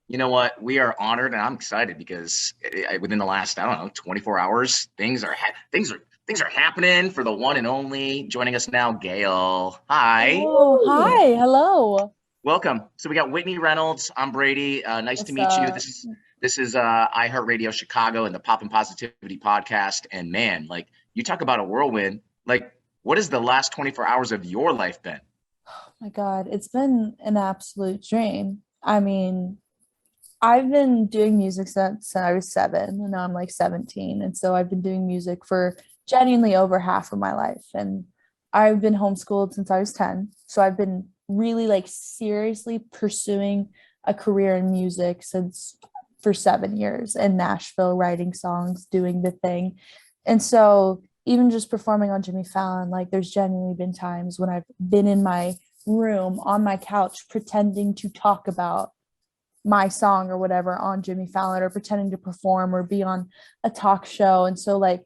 You know what? We are honored, and I'm excited because within the last, I don't know, 24 hours, things are happening for the one and only. Joining us now, Gayle. Hi, Oh, hi. Hello. welcome. So we got Whitney Reynolds. I'm Brady. Nice to What's meet you. up? This is iHeartRadio Chicago and the Pop and Positivity podcast. And man, like you talk about a whirlwind. Like, what has the last 24 hours of your life been? My God, it's been an absolute dream. I mean, I've been doing music since I was seven, and now I'm like 17. And so I've been doing music for genuinely over half of my life. And I've been homeschooled since I was 10. So I've been really like seriously pursuing a career in music since for 7 years in Nashville, writing songs, doing the thing. And so even just performing on Jimmy Fallon, like there's genuinely been times when I've been in my room on my couch pretending to talk about my song or whatever on Jimmy Fallon or pretending to perform or be on a talk show. And so, like,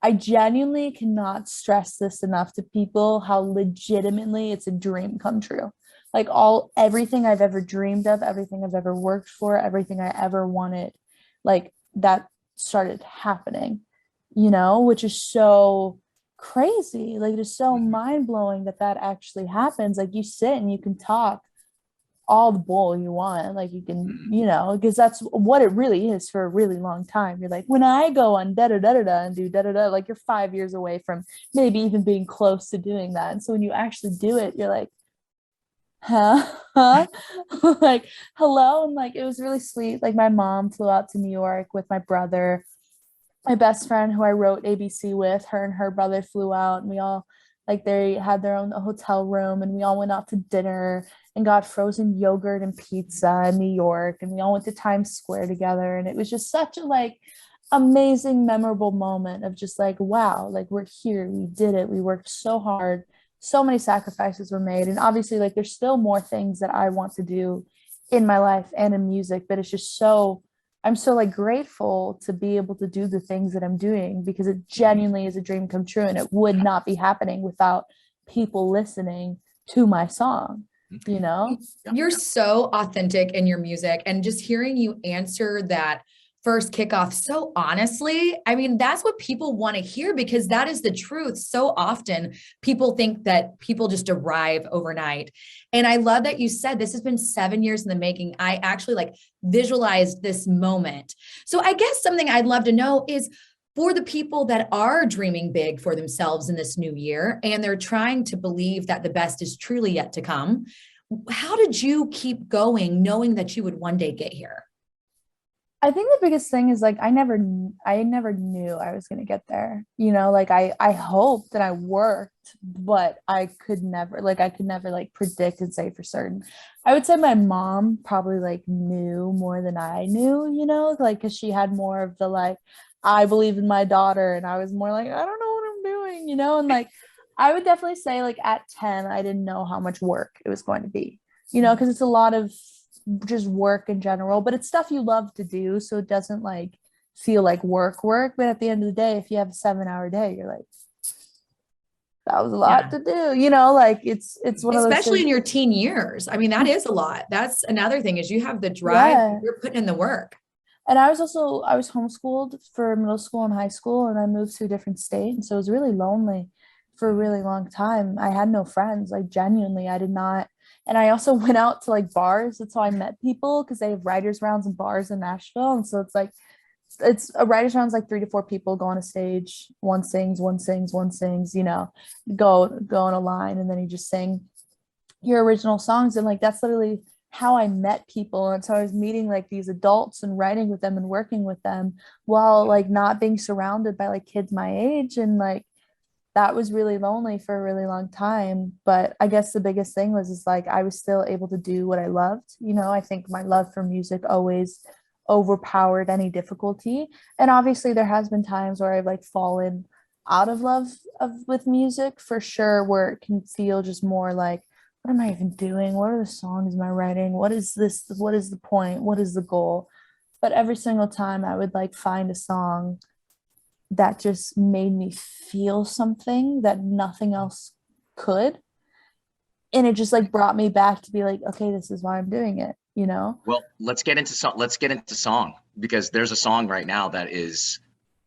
I genuinely cannot stress this enough to people how legitimately it's a dream come true. Like, everything I've ever dreamed of, everything I've ever worked for, everything I ever wanted, like, that started happening, which is so crazy. Like, it's so mind blowing that that actually happens. Like, you sit and you can talk all the bull you want. Like you can, because that's what it really is for a really long time. You're like, when I go on da da da da da and do da da da, like you're 5 years away from maybe even being close to doing that. And so when you actually do it, you're like, huh, huh, like hello, and like it was really sweet. Like my mom flew out to New York with my brother, my best friend who I wrote ABC with, her and her brother flew out and we all like they had their own hotel room and we all went out to dinner and got frozen yogurt and pizza in New York and we all went to Times Square together and it was just such a like amazing memorable moment of just like wow, like we're here, we did it, we worked so hard, so many sacrifices were made and obviously like there's still more things that I want to do in my life and in music, but it's just so I'm so like grateful to be able to do the things that I'm doing because it genuinely is a dream come true and it would not be happening without people listening to my song, you know? Yeah. You're so authentic in your music and just hearing you answer that first kickoff so honestly, I mean, that's what people want to hear because that is the truth. So often people think that people just arrive overnight. And I love that you said this has been 7 years in the making. I actually like visualized this moment. So I guess something I'd love to know is for the people that are dreaming big for themselves in this new year and they're trying to believe that the best is truly yet to come, how did you keep going knowing that you would one day get here? I think the biggest thing is like I never knew I was gonna get there. Like I hoped and I worked, but I could never like predict and say for certain. I would say my mom probably like knew more than I knew, like because she had more of the like I believe in my daughter, and I was more like I don't know what I'm doing, and like I would definitely say like at 10 I didn't know how much work it was going to be, because it's a lot of just work in general, but it's stuff you love to do. So it doesn't like feel like work. But at the end of the day, if you have a 7 hour day, you're like, that was a lot Yeah. to do, like it's one of those Especially things. in your teen years. I mean, that is a lot. That's another thing is you have the drive, Yeah. you're putting in the work. And I was homeschooled for middle school and high school, and I moved to a different state. And so it was really lonely for a really long time. I had no friends. Like genuinely, I did not. And I also went out to like bars. That's how I met people because they have writers' rounds and bars in Nashville. And so it's like it's a writers' rounds like 3 to 4 people go on a stage. One sings, one sings, one sings, go on a line and then you just sing your original songs. And like that's literally how I met people. And so I was meeting like these adults and writing with them and working with them while like not being surrounded by like kids my age. And like that was really lonely for a really long time. But I guess the biggest thing was is like I was still able to do what I loved. I think my love for music always overpowered any difficulty. And obviously there has been times where I've like fallen out of love with music for sure, where it can feel just more like what am I even doing? What are the songs am I writing? What is this? What is the point? What is the goal? But every single time I would like find a song that just made me feel something that nothing else could. And it just like brought me back to be like, okay, this is why I'm doing it. you know? Well, let's get into song. Let's get into song because there's a song right now that is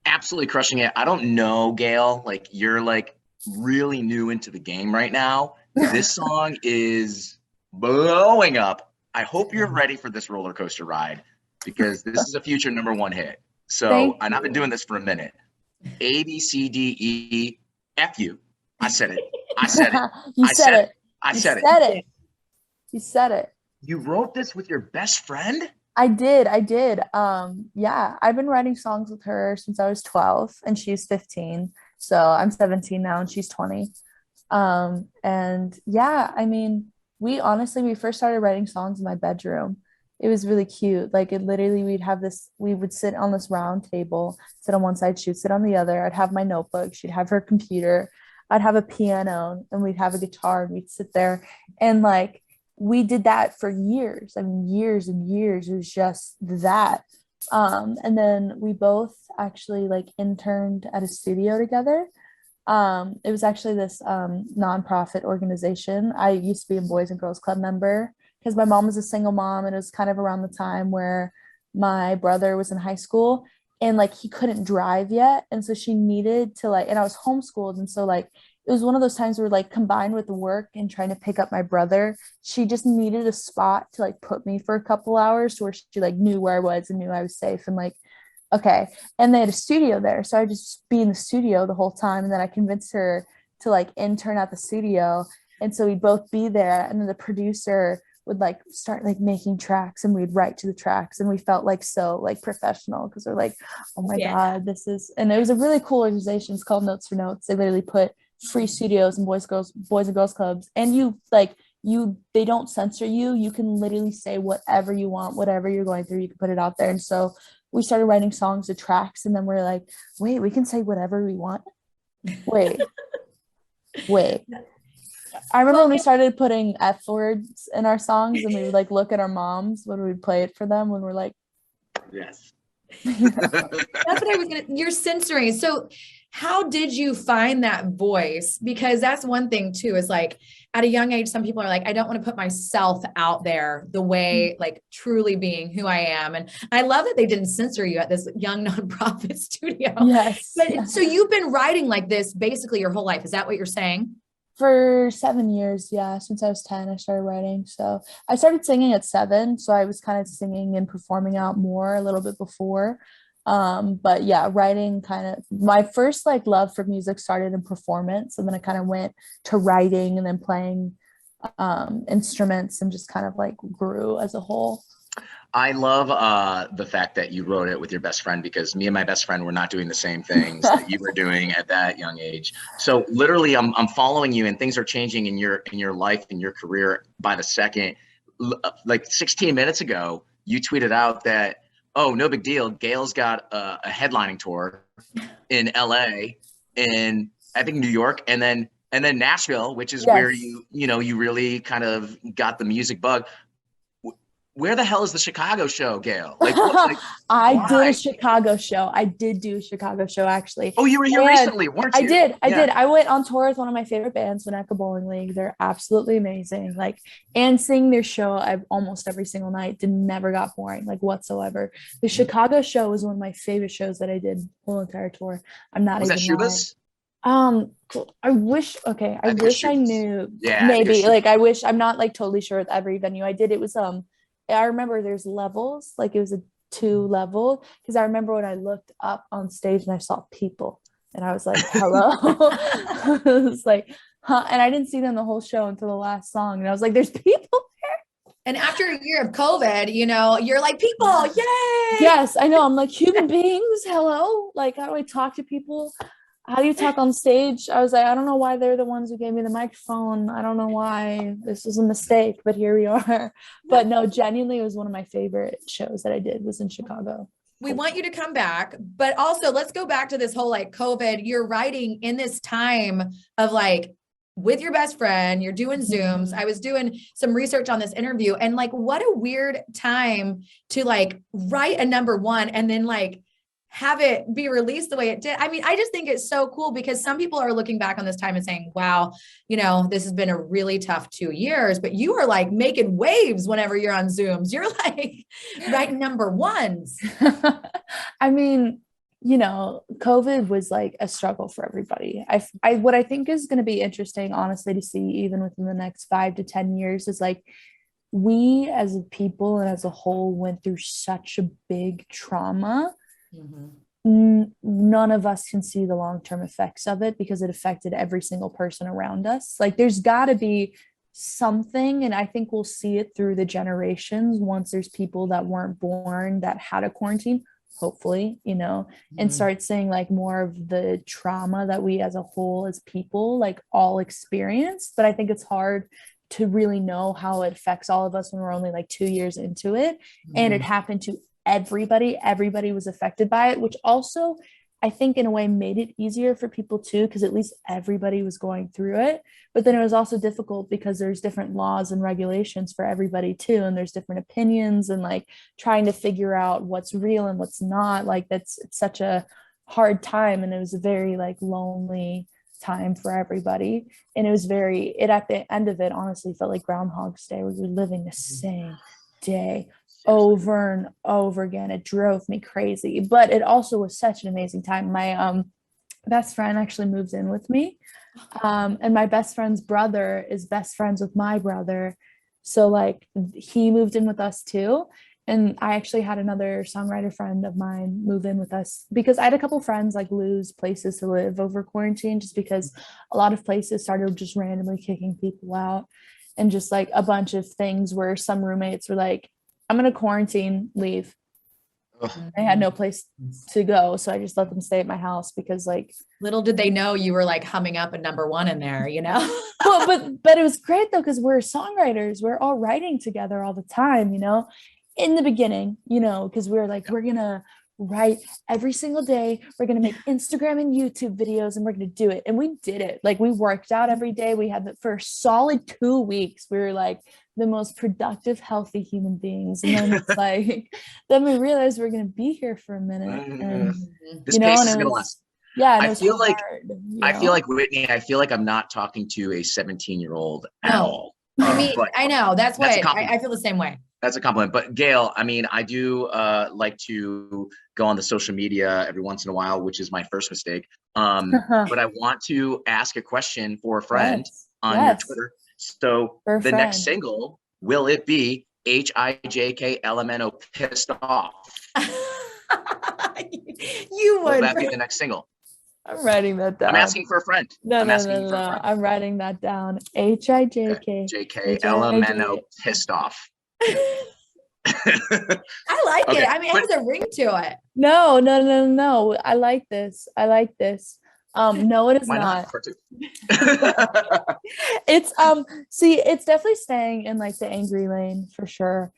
absolutely crushing it. I don't know, Gayle, like you're like really new into the game right now. This song is blowing up. I hope you're ready for this roller coaster ride because this is a future #1 hit. So, Thank and I've been you. doing this for a minute. ABCDEFU. I said it. I said it. You I said said it. it. I You said said it. it. You said it. You wrote this with your best friend? I did. I did. Yeah, I've been writing songs with her since I was 12 and she's 15. So I'm 17 now and she's 20. And yeah, I mean, we first started writing songs in my bedroom. It was really cute. Like it literally, we would sit on this round table, sit on one side, she'd sit on the other. I'd have my notebook, she'd have her computer, I'd have a piano, and we'd have a guitar, and we'd sit there and like we did that for years. I mean, years and years. It was just that. And then we both actually like interned at a studio together. It was actually this nonprofit organization. I used to be a Boys and Girls Club member because my mom was a single mom, and it was kind of around the time where my brother was in high school and like he couldn't drive yet. And so she needed to like, and I was homeschooled. And so like it was one of those times where like combined with the work and trying to pick up my brother, she just needed a spot to like put me for a couple hours to where she like knew where I was and knew I was safe and like okay. And they had a studio there. So I just be in the studio the whole time. And then I convinced her to like intern at the studio. And so we'd both be there. And then the producer would like start like making tracks and we'd write to the tracks. And we felt like so like professional because we're like, oh my God, this is, and it was a really cool organization. It's called Notes for Notes. They literally put free studios and boys and girls clubs. And they don't censor you. You can literally say whatever you want, whatever you're going through, you can put it out there. And so we started writing songs to tracks and then we're like, wait, we can say whatever we want. Wait. I remember when we started putting F words in our songs and we would like look at our moms when we would play it for them when we're like, yes. That's what I was you're censoring. So how did you find that voice? Because that's one thing too, is like at a young age, some people are like, I don't want to put myself out there the way, like truly being who I am. And I love that they didn't censor you at this young nonprofit studio. Yes. But so you've been writing like this basically your whole life. Is that what you're saying? For 7 years, yeah. Since I was 10, I started writing. So I started singing at 7. So I was kind of singing and performing out more a little bit before. But yeah, writing kind of my first like love for music started in performance. And then I kind of went to writing and then playing instruments and just kind of like grew as a whole. I love the fact that you wrote it with your best friend because me and my best friend were not doing the same things that you were doing at that young age. So literally, I'm following you, and things are changing in your life and your career by the second. Like 16 minutes ago, you tweeted out that, oh, no big deal. Gayle's got a headlining tour in LA, in I think New York, and then Nashville, which is where you really kind of got the music bug. Where the hell is the Chicago show, Gayle? Like, I did a Chicago show. I did do a Chicago show, actually. Oh, you were here recently, weren't you? I did. I went on tour with one of my favorite bands, Winnetka Bowling League. They're absolutely amazing. Like, and seeing their show almost every single night never got boring, like whatsoever. The Chicago show was one of my favorite shows that I did the whole entire tour. I'm not was even that Shubas? I wish I knew. Yeah, maybe. Like, I wish, I'm not like totally sure with every venue I did. It was I remember there's levels, like it was a 2 level, because I remember when I looked up on stage and I saw people and I was like, hello. I was like, huh? And I didn't see them the whole show until the last song. And I was like, there's people there. And after a year of COVID, you're like, people, yay. Yes, I know. I'm like, human beings, hello. Like, how do I talk to people? How do you talk on stage? I was like, I don't know why they're the ones who gave me the microphone. I don't know why this was a mistake, but here we are. But no, genuinely, it was one of my favorite shows that I did was in Chicago. We want you to come back, but also let's go back to this whole like COVID. You're writing in this time of like with your best friend, you're doing Zooms. I was doing some research on this interview and like, what a weird time to like write a #1 and then like have it be released the way it did. I mean, I just think it's so cool because some people are looking back on this time and saying, wow, you know, this has been a really tough 2 years, but you are like making waves whenever you're on Zooms. You're like writing number ones. I mean, you know, COVID was like a struggle for everybody. What I think is going to be interesting, honestly, to see even within the next 5 to 10 years is like, we as a people and as a whole went through such a big trauma. None of us can see the long-term effects of it because it affected every single person around us. Like there's got to be something, and I think we'll see it through the generations once there's people that weren't born that had a quarantine, hopefully, you know, and start seeing like more of the trauma that we as a whole as people like all experience. But I think it's hard to really know how it affects all of us when we're only like 2 years into it. And it happened to everybody was affected by it, which also I think in a way made it easier for people too, because at least everybody was going through it. But then it was also difficult because there's different laws and regulations for everybody too, and there's different opinions, and like trying to figure out what's real and what's not. Like it's such a hard time, and it was a very like lonely time for everybody. And it was at the end of it honestly felt like Groundhog's Day, where you're living the same day over and over again. It drove me crazy, but it also was such an amazing time. My best friend actually moves in with me, and my best friend's brother is best friends with my brother, so like he moved in with us too. And I actually had another songwriter friend of mine move in with us because I had a couple friends like lose places to live over quarantine, just because a lot of places started just randomly kicking people out, and just like a bunch of things where some roommates were like, I'm going to quarantine, leave. I had no place to go. So I just let them stay at my house because like, little did they know you were like humming up a number one in there, you know? well, but it was great though, because we're songwriters. We're all writing together all the time, you know, in the beginning, you know, because we're like, we're going to write every single day. We're going to make Instagram and YouTube videos, and we're going to do it. And we did it. Like we worked out every day. We had the first solid 2 weeks. We were like the most productive, healthy human beings. And then it's like, then we realized we're going to be here for a minute. And, this pace is going to last. Yeah. I feel like Whitney, I feel like I'm not talking to a 17-year-old at all. I mean, I know that's why I feel the same way. That's a compliment. But Gayle, I mean, I do like to go on the social media every once in a while, which is my first mistake. But I want to ask a question for a friend on your Twitter. So the next single, will it be HIJKLMNO Pissed Off? You would. Will that be the next single? I'm writing that down. I'm asking for a friend. No. I'm writing that down. HIJKLMNO Pissed Off. I like it. I mean, it has a ring to it. No. I like this. No, it is not. It's see, it's definitely staying in like the angry lane for sure.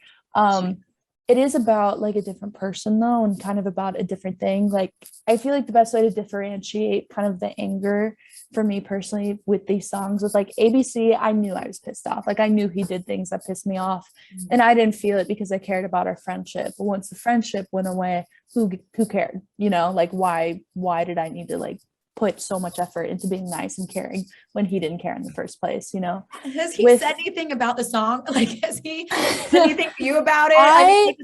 It is about like a different person though, and kind of about a different thing. Like I feel like the best way to differentiate kind of the anger for me personally with these songs was like ABC. I knew I was pissed off. Like I knew he did things that pissed me off, and I didn't feel it because I cared about our friendship. But once the friendship went away, who cared? You know, like why did I need to like put so much effort into being nice and caring when he didn't care in the first place, you know? Has he said anything about the song? Like, has he said anything to you about it?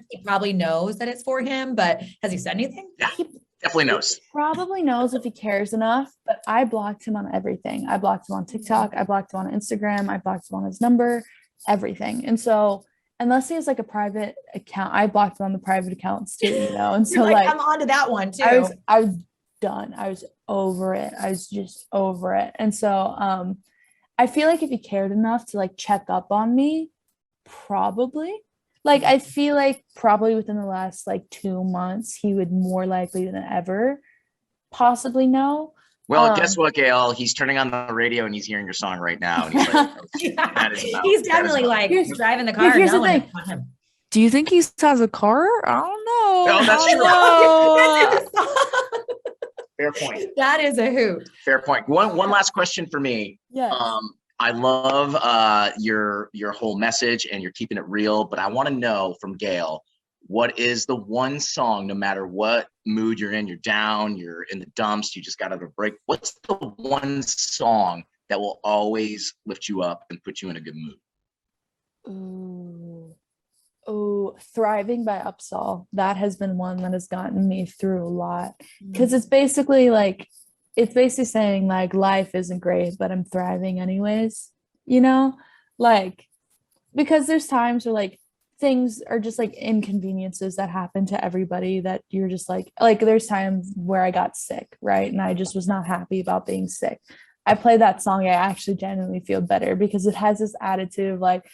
He probably knows that it's for him, but has he said anything? Yeah, he definitely knows. He probably knows if he cares enough, but I blocked him on everything. I blocked him on TikTok. I blocked him on Instagram. I blocked him on his number, everything. And so unless he has like a private account, I blocked him on the private accounts too, you know? And so like, I'm onto that one too. I was done. I was over it. I was just over it. And so I feel like if he cared enough to like check up on me, probably like I feel like probably within the last like 2 months he would more likely than ever possibly know. Well, guess what, Gayle? He's turning on the radio and he's hearing your song right now. And he's like, he's definitely like driving the car. Here's the thing. Do you think he has a car? I don't know. No, that's true. Fair point. That is a hoot. Fair point. One last question for me. Yes. I love your whole message and you're keeping it real, but I want to know from Gayle, what is the one song, no matter what mood you're in, you're down, you're in the dumps, you just got out of a break. What's the one song that will always lift you up and put you in a good mood? Ooh. Oh, Thriving by Upsall. That has been one that has gotten me through a lot. Because it's basically saying like life isn't great, but I'm thriving anyways, you know? Like, because there's times where like things are just like inconveniences that happen to everybody that you're just like there's times where I got sick, right? And I just was not happy about being sick. I play that song, I actually genuinely feel better because it has this attitude of like,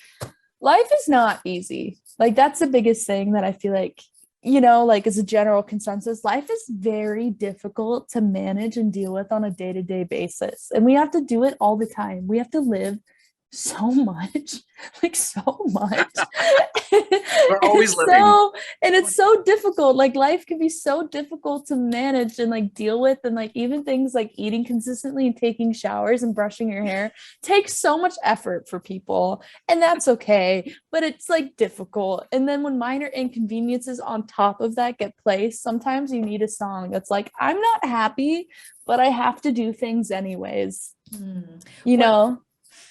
life is not easy. Like that's the biggest thing that I feel like, like as a general consensus, life is very difficult to manage and deal with on a day-to-day basis. And we have to do it all the time. We have to live so much, like so much. We're always living. And it's so difficult. Like life can be so difficult to manage and like deal with. And like even things like eating consistently and taking showers and brushing your hair takes so much effort for people. And that's okay. But it's like difficult. And then when minor inconveniences on top of that get placed, sometimes you need a song that's like, I'm not happy, but I have to do things anyways. You know?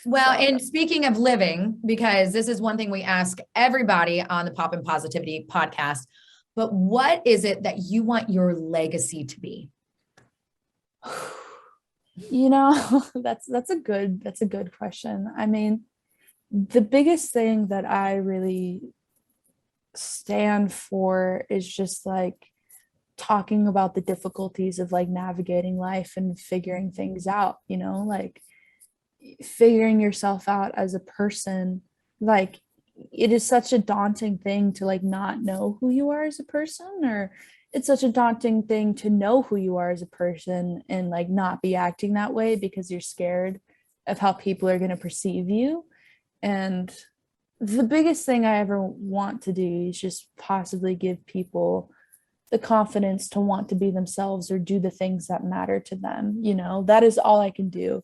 Well, and speaking of living, because this is one thing we ask everybody on the Pop and Positivity podcast, but what is it that you want your legacy to be? That's a good question. I mean, the biggest thing that I really stand for is just like talking about the difficulties of like navigating life and figuring things out, like figuring yourself out as a person. Like it is such a daunting thing to like not know who you are as a person, or it's such a daunting thing to know who you are as a person and like not be acting that way because you're scared of how people are going to perceive you. And the biggest thing I ever want to do is just possibly give people the confidence to want to be themselves or do the things that matter to them. That is all I can do.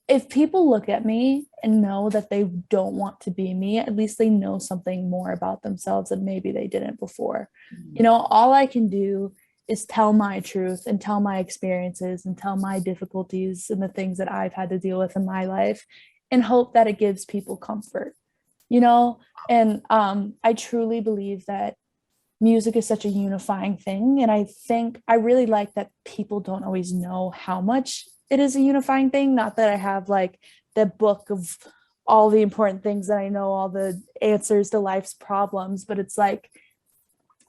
If people look at me and know that they don't want to be me, at least they know something more about themselves that maybe they didn't before. All I can do is tell my truth and tell my experiences and tell my difficulties and the things that I've had to deal with in my life and hope that it gives people comfort, and I truly believe that music is such a unifying thing. And I think I really like that people don't always know how much it is a unifying thing. Not that I have like the book of all the important things that I know, all the answers to life's problems, but it's like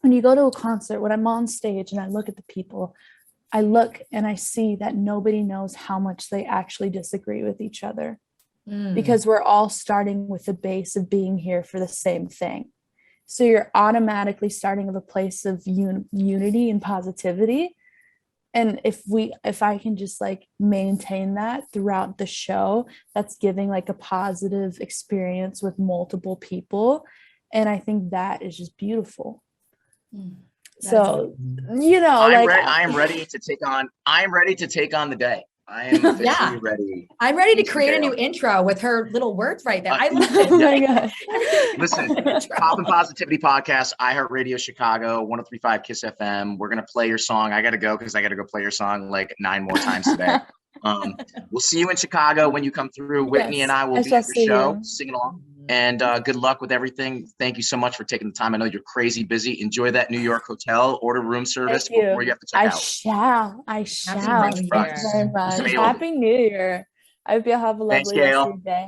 when you go to a concert, when I'm on stage and I look at the people, I look and I see that nobody knows how much they actually disagree with each other because we're all starting with the base of being here for the same thing. So you're automatically starting with a place of unity and positivity. And if I can just like maintain that throughout the show, that's giving like a positive experience with multiple people. And I think that is just beautiful. So, I am ready to take on the day. I am officially ready. I'm ready to create a new intro with her little words right there. I love it. Oh my God. Listen, Pop and Positivity Podcast, iHeartRadio Chicago, 103.5 KISS FM. We're going to play your song. I got to go because I got to go play your song like 9 more times today. We'll see you in Chicago when you come through. Whitney and I will be at your show singing along. And good luck with everything. Thank you so much for taking the time. I know you're crazy busy. Enjoy that New York hotel. Order room service before you have to check out. I shall. Happy New Year. Thank you very much. Happy New Year. I hope you have a lovely rest of your day.